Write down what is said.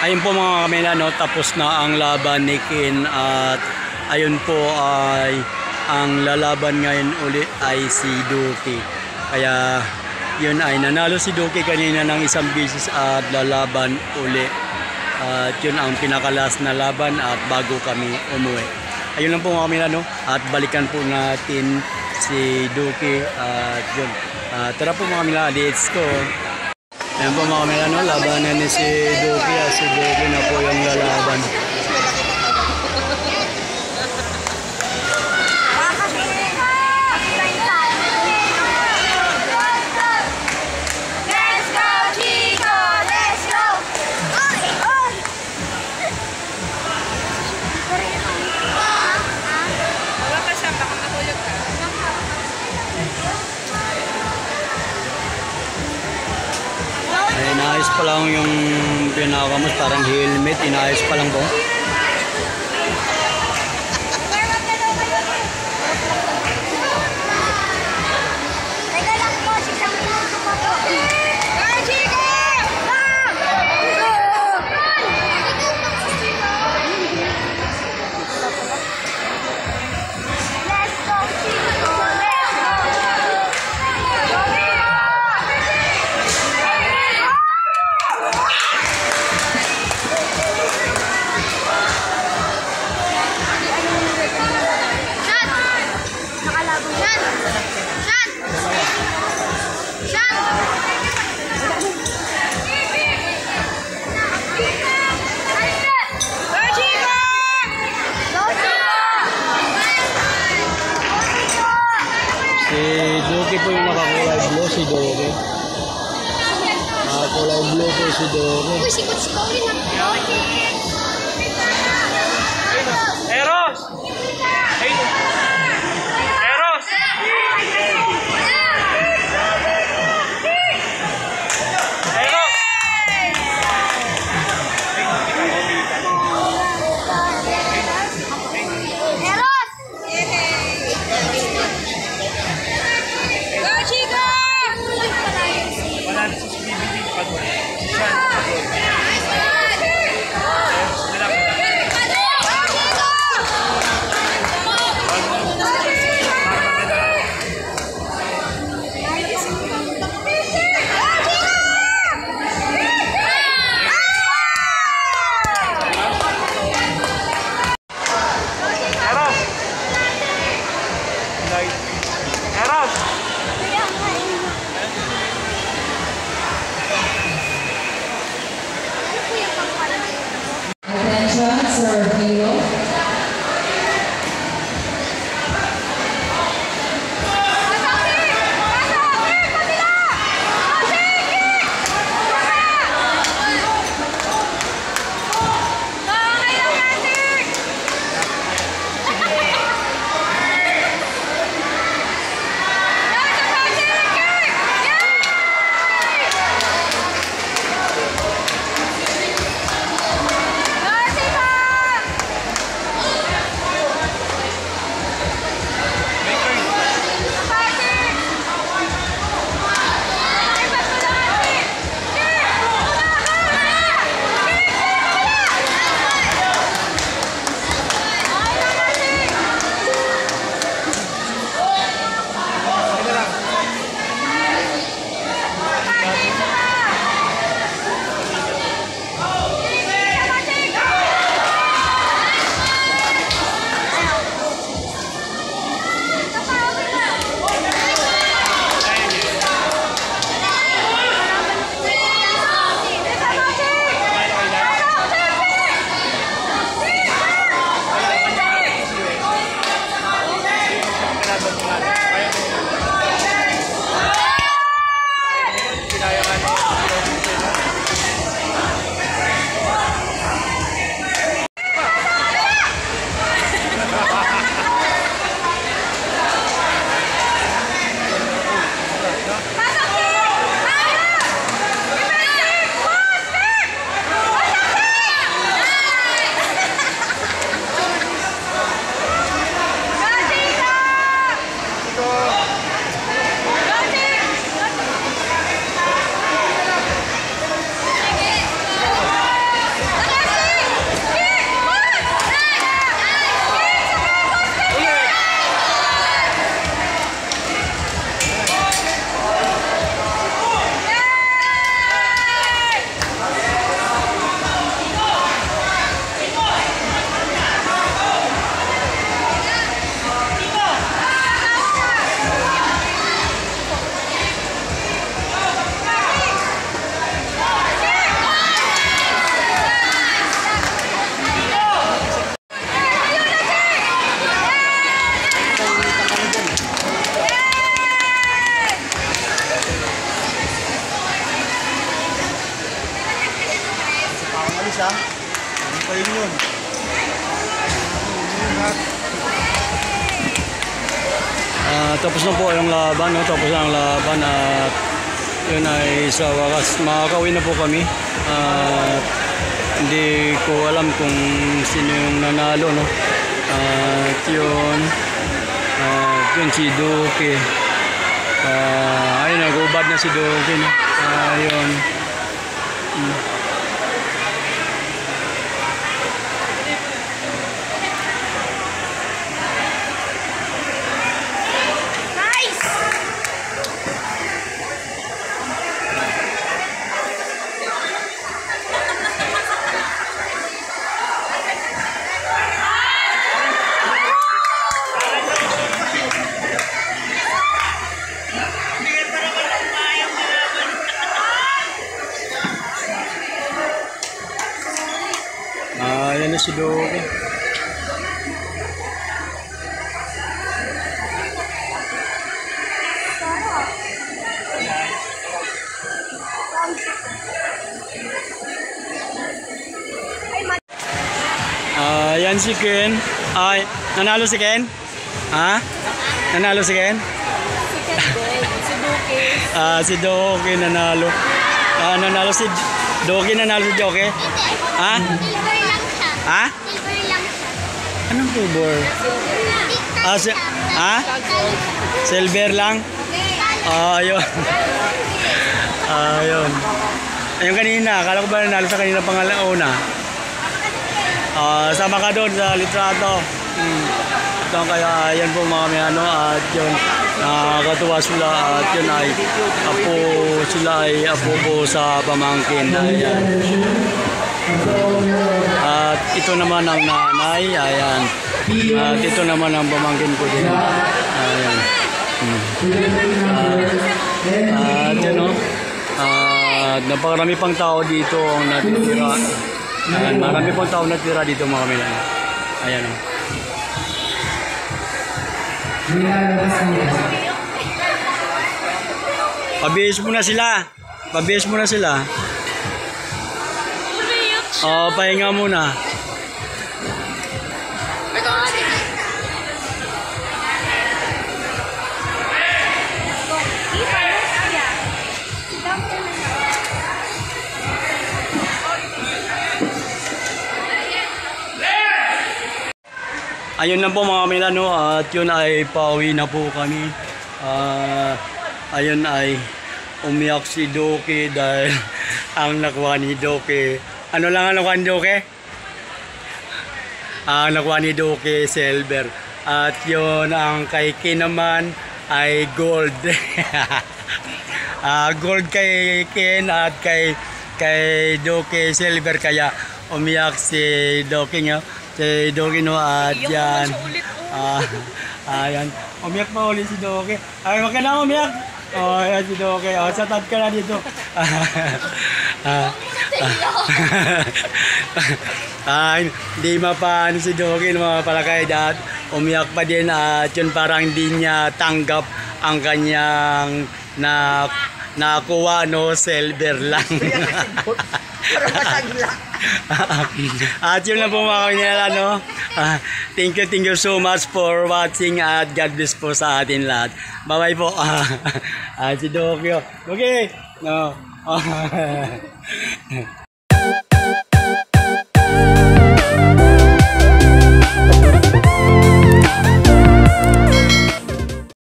Ayun po mga kamila, no, tapos na ang laban ni Ken at ayun po ay ang lalaban ngayon uli ay si Duki. Kaya yun ay nanalo si Duki kanina ng isang beses at lalaban uli. At yun ang pinakalas na laban at bago kami umuwi. Ayun lang po mga kamila, no, at balikan po natin si Duki at yun. Tara po mga kamila, let's go. Ayan po mga kamila, no, labanan ni si Duki. Si Duki na po yung lalaban. Inayos pa lang yung pinakamas, parang helmet, inayos pa lang po. Si Duki po yung nakakulay blue, si Duki. Nakakulay blue po si Duki. Eros! Eros! Eros! tapos na po yung laban, no? Tapos na ang laban at yun ay sa wakas makakauwi na po kami. At hindi ko alam kung sino yung nanalo, no? At yun si Duque. Ayun, nag-ubad na si Duque, no? Ayun. Yan na si Duque. Yan si Ken. Ay, nanalo si Ken? Ha? Nanalo si Ken? Si Duque. Si Duque nanalo. Nanalo si Duque, nanalo si Duque. Ha? Silver lang siya. Ha? Silver lang siya. Anong silver? Silver lang? Ayun. Ayun. Ayun kanina, akala ko ba nanalo sa kanina una? Sama ka doon sa litrato. Ito kaya yan po mga miyano at yun nakakatuwa sila at yun ay apo po sa pamangkin. Ayan. At ito naman ang nanay. Ayan. At ito naman ang pamangkin ko din. Ayan. At yun o. Napakarami pang tao dito ang natitira. Ayan, marami pang tao natitira dito mga kamilan. Ayan o. Pabihis muna sila. Pabihis muna sila. Pahinga muna. Ayun lang po mga Milano at yun ay pauwi na po kami. Ayun ay umiyak si Duque dahil ang nakuha ni Duque. Ano lang ang nakuha ni Duque? Ang nakuha ni Duque, silver. At yun ang kay Ken naman ay gold. Gold kay Ken at kay Duque silver kaya umiyak si Duque nyo. Si Duque no at yan. Ayan. Umiyak pa ulit si Duque. Ay, wag ka na umiyak. Ayan si Duque. Satat ka na dito. Hindi mapaan si Duque mga palakay at umiyak pa din at yun parang hindi niya tanggap ang kanyang nakuha no silver lang. At yun lang po mga kanila, no? Thank you so much for watching at God bless po sa atin lahat. Bye bye po. Si Duque. Okay. No.